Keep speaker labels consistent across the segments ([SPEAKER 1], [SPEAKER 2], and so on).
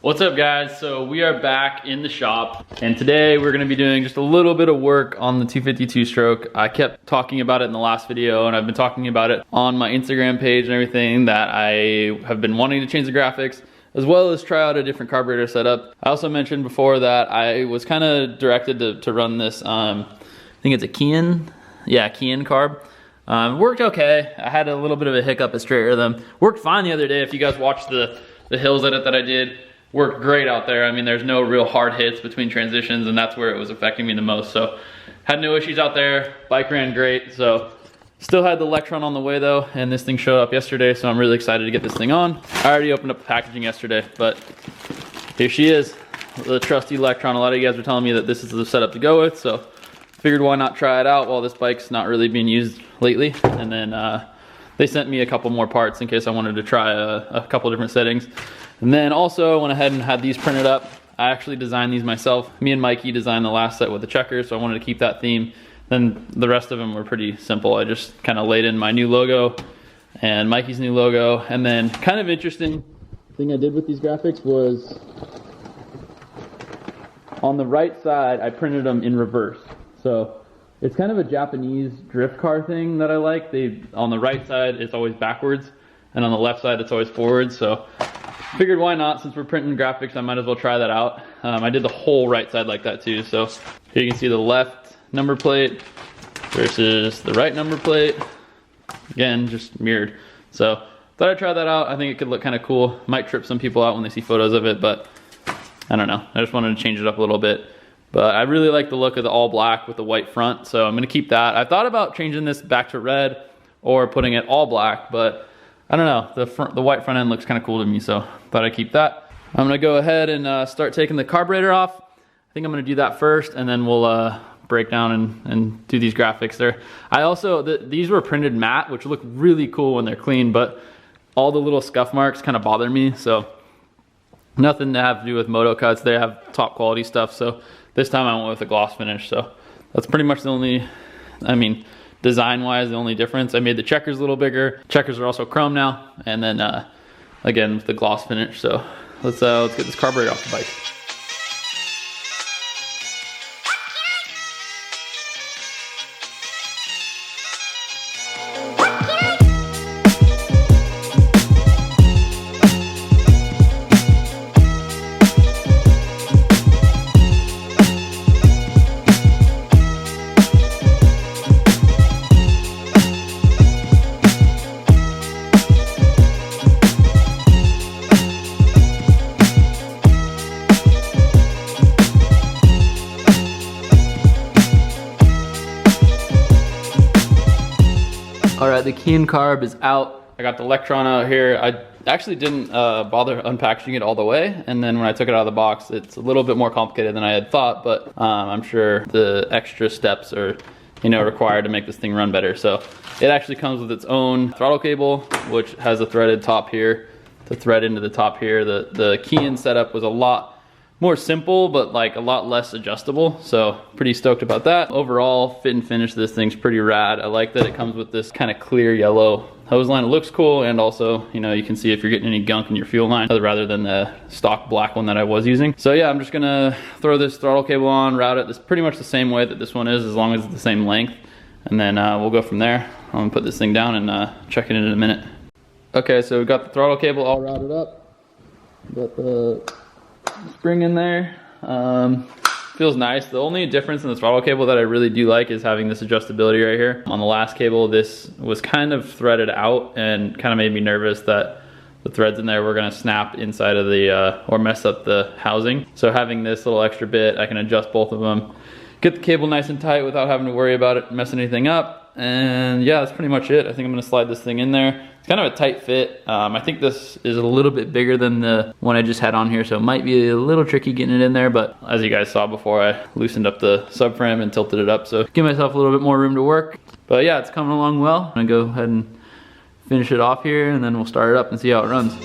[SPEAKER 1] What's up guys? So we are back in the shop and today we're gonna be doing just a little bit of work on the 252 stroke. I kept talking about it in the last video and I've been talking about it on my Instagram page and everything that I have been wanting to change the graphics as well as try out a different carburetor setup. I also mentioned before that I was kind of directed to run this, I think it's a Kian carb. Worked okay. I had a little bit of a hiccup at straight rhythm. Worked fine the other day. If you guys watched the hills edit that I did, worked great out there. I mean, there's no real hard hits between transitions and that's where it was affecting me the most. So had no issues out there. Bike ran great. So still had the Electron on the way though, and this thing showed up yesterday. So I'm really excited to get this thing on. I already opened up the packaging yesterday, but here she is, the trusty Electron. A lot of you guys were telling me that this is the setup to go with. So figured why not try it out while this bike's not really being used lately. And then they sent me a couple more parts in case I wanted to try a couple different settings. And then also went ahead and had these printed up. I actually designed these myself. Me and Mikey designed the last set with the checkers, so I wanted to keep that theme. Then the rest of them were pretty simple. I just kind of laid in my new logo and Mikey's new logo. And then kind of interesting thing I did with these graphics was on the right side, I printed them in reverse. So it's kind of a Japanese drift car thing that I like. On the right side, it's always backwards, and on the left side, it's always forwards. So figured why not, since we're printing graphics, I might as well try that out. I did the whole right side like that too. So here you can see the left number plate versus the right number plate. Again, just mirrored. So thought I'd try that out. I think it could look kind of cool. Might trip some people out when they see photos of it, but I don't know. I just wanted to change it up a little bit. But I really like the look of the all black with the white front, so I'm gonna keep that. I thought about changing this back to red or putting it all black, but I don't know, the white front end looks kind of cool to me, so thought I'd keep that. I'm gonna go ahead and start taking the carburetor off. I think I'm gonna do that first, and then we'll break down and do these graphics there. I also, these were printed matte, which look really cool when they're clean, but all the little scuff marks kind of bother me, so nothing to have to do with moto cuts. They have top quality stuff, so this time I went with a gloss finish, so that's pretty much the only, I mean, design-wise, the only difference. I made the checkers a little bigger. Checkers are also chrome now, and then again with the gloss finish. So let's get this carburetor off the bike. All right, the Kian carb is out. I got the Electron out here. I actually didn't bother unpackaging it all the way. And then when I took it out of the box, it's a little bit more complicated than I had thought, but I'm sure the extra steps are, required to make this thing run better. So it actually comes with its own throttle cable, which has a threaded top here to thread into the top here. The Kian setup was a lot more simple, but like a lot less adjustable. So pretty stoked about that. Overall, fit and finish of this thing's pretty rad. I like that it comes with this kind of clear yellow hose line. It looks cool, and also, you can see if you're getting any gunk in your fuel line rather than the stock black one that I was using. So yeah, I'm just gonna throw this throttle cable on, route it this pretty much the same way that this one is, as long as it's the same length. And then we'll go from there. I'm gonna put this thing down and check it in a minute. Okay, so we've got the throttle cable all routed up. Got the spring in there. Feels nice. The only difference in the throttle cable that I really do like is having this adjustability right here. On the last cable, this was kind of threaded out and kind of made me nervous that the threads in there were gonna snap inside of the, or mess up the housing. So having this little extra bit, I can adjust both of them, get the cable nice and tight without having to worry about it messing anything up. And yeah, that's pretty much it. I think I'm gonna slide this thing in there. It's kind of a tight fit. I think this is a little bit bigger than the one I just had on here, so it might be a little tricky getting it in there, but as you guys saw before, I loosened up the subframe and tilted it up, so give myself a little bit more room to work. But yeah, it's coming along well. I'm gonna go ahead and finish it off here, and then we'll start it up and see how it runs.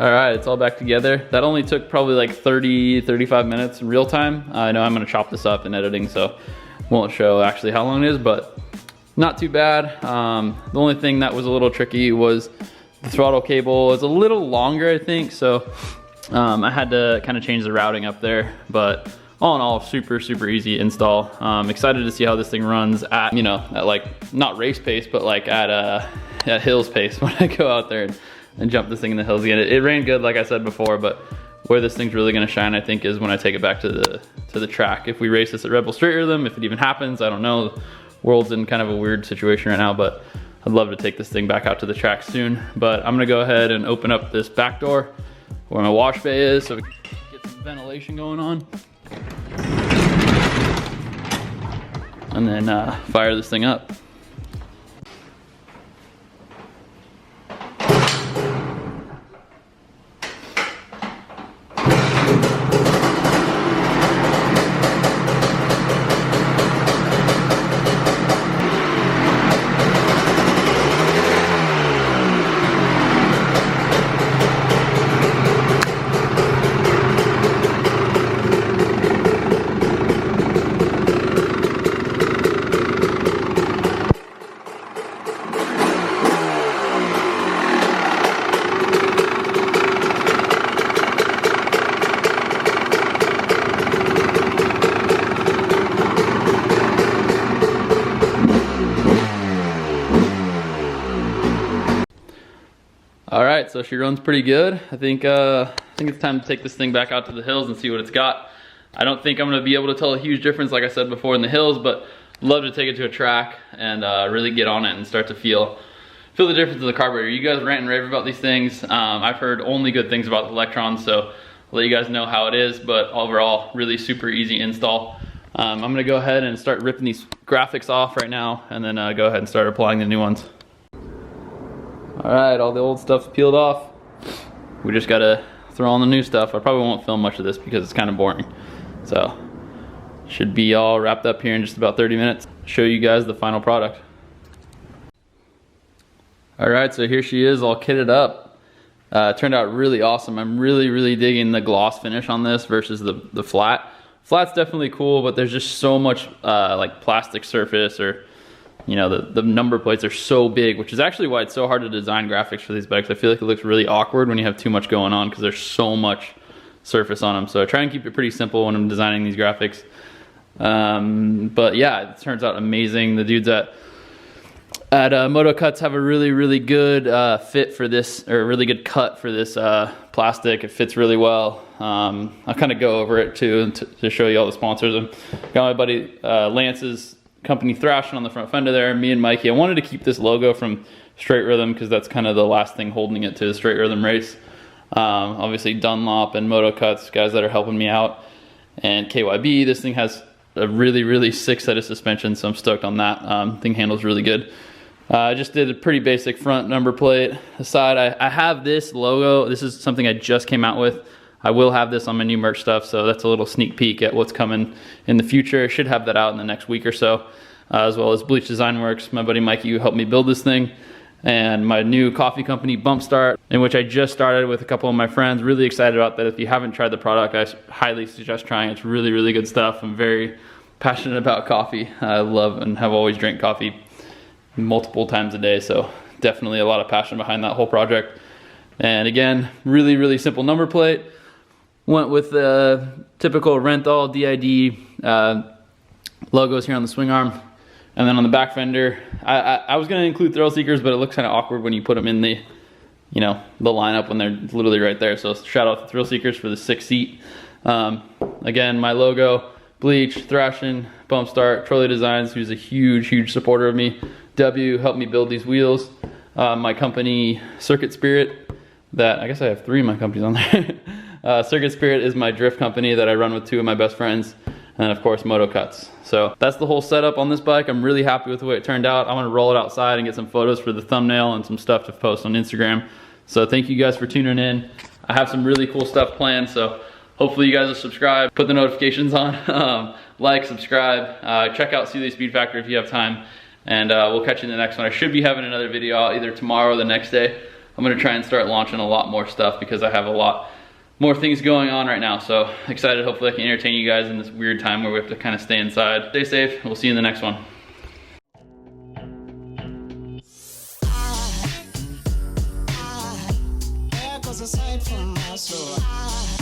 [SPEAKER 1] All right, it's all back together. That only took probably like 30, 35 minutes in real time. I know I'm gonna chop this up in editing, so won't show actually how long it is, but not too bad. The only thing that was a little tricky was the throttle cable is a little longer, I think, so I had to kind of change the routing up there, but all in all, super, super easy install. Excited to see how this thing runs at, you know, at like, not race pace, but like at hills pace when I go out there and jump this thing in the hills again. It ran good, like I said before, but where this thing's really gonna shine, I think, is when I take it back to the track. If we race this at Red Bull Straight Rhythm, if it even happens, I don't know. The world's in kind of a weird situation right now, but I'd love to take this thing back out to the track soon. But I'm gonna go ahead and open up this back door where my wash bay is, so we can get some ventilation going on. And then fire this thing up. All right, so she runs pretty good. I think it's time to take this thing back out to the hills and see what it's got. I don't think I'm gonna be able to tell a huge difference, like I said before, in the hills, but love to take it to a track and really get on it and start to feel the difference of the carburetor. You guys rant and rave about these things. I've heard only good things about the electrons, so I'll let you guys know how it is, but overall, really super easy install. I'm gonna go ahead and start ripping these graphics off right now, and then go ahead and start applying the new ones. All right, all the old stuff's peeled off. We just gotta throw on the new stuff. I probably won't film much of this because it's kind of boring. So, should be all wrapped up here in just about 30 minutes. Show you guys the final product. All right, so here she is all kitted up. It turned out really awesome. I'm really digging the gloss finish on this versus the flat. Flat's definitely cool, but there's just so much like plastic surface, or you know, the number plates are so big, which is actually why it's so hard to design graphics for these bikes. I feel like it looks really awkward when you have too much going on because there's so much surface on them. So I try and keep it pretty simple when I'm designing these graphics. But yeah, it turns out amazing. The dudes at Moto Cuts have a really good fit for this, or a really good cut for this plastic. It fits really well. I'll kind of go over it too to show you all the sponsors. I've got my buddy Lance's company Thrashin on the front fender there, me and Mikey. I wanted to keep this logo from Straight Rhythm because that's kind of the last thing holding it to the Straight Rhythm race. Obviously Dunlop and Moto Cuts, guys that are helping me out, and KYB. This thing has a really sick set of suspension, so I'm stoked on that. Thing handles really good. I just did a pretty basic front number plate. Aside, I have this logo. This is something I just came out with. I will have this on my new merch stuff, so that's a little sneak peek at what's coming in the future. I should have that out in the next week or so, as well as Bleach Design Works, my buddy Mikey who helped me build this thing, and my new coffee company, Bump Start, in which I just started with a couple of my friends. Really excited about that. If you haven't tried the product, I highly suggest trying. It's really good stuff. I'm very passionate about coffee. I love and have always drank coffee multiple times a day, so definitely a lot of passion behind that whole project. And again, really simple number plate. Went with the typical Renthal DID logos here on the swing arm, and then on the back fender, I was gonna include thrill seekers, but it looks kind of awkward when you put them in the, you know, the lineup when they're literally right there. So shout out to thrill seekers for the 6 seat. Again, my logo, Bleach, Thrashin, Bump Start, Trolley Designs, who's a huge supporter of me. W helped me build these wheels. My company, Circuit Spirit, that I guess I have 3 of my companies on there. Circuit Spirit is my drift company that I run with 2 of my best friends, and of course Moto Cuts. So that's the whole setup on this bike. I'm really happy with the way it turned out. I'm gonna roll it outside and get some photos for the thumbnail and some stuff to post on Instagram. So thank you guys for tuning in. I have some really cool stuff planned, so hopefully you guys will subscribe, put the notifications on, like, subscribe, check out Sealy Speed Factor if you have time, and we'll catch you in the next one. I should be having another video out either tomorrow or the next day. I'm gonna try and start launching a lot more stuff because I have a lot more things going on right now. So excited, hopefully I can entertain you guys in this weird time where we have to kind of stay inside. Stay safe, we'll see you in the next one.
[SPEAKER 2] Aside from my soul.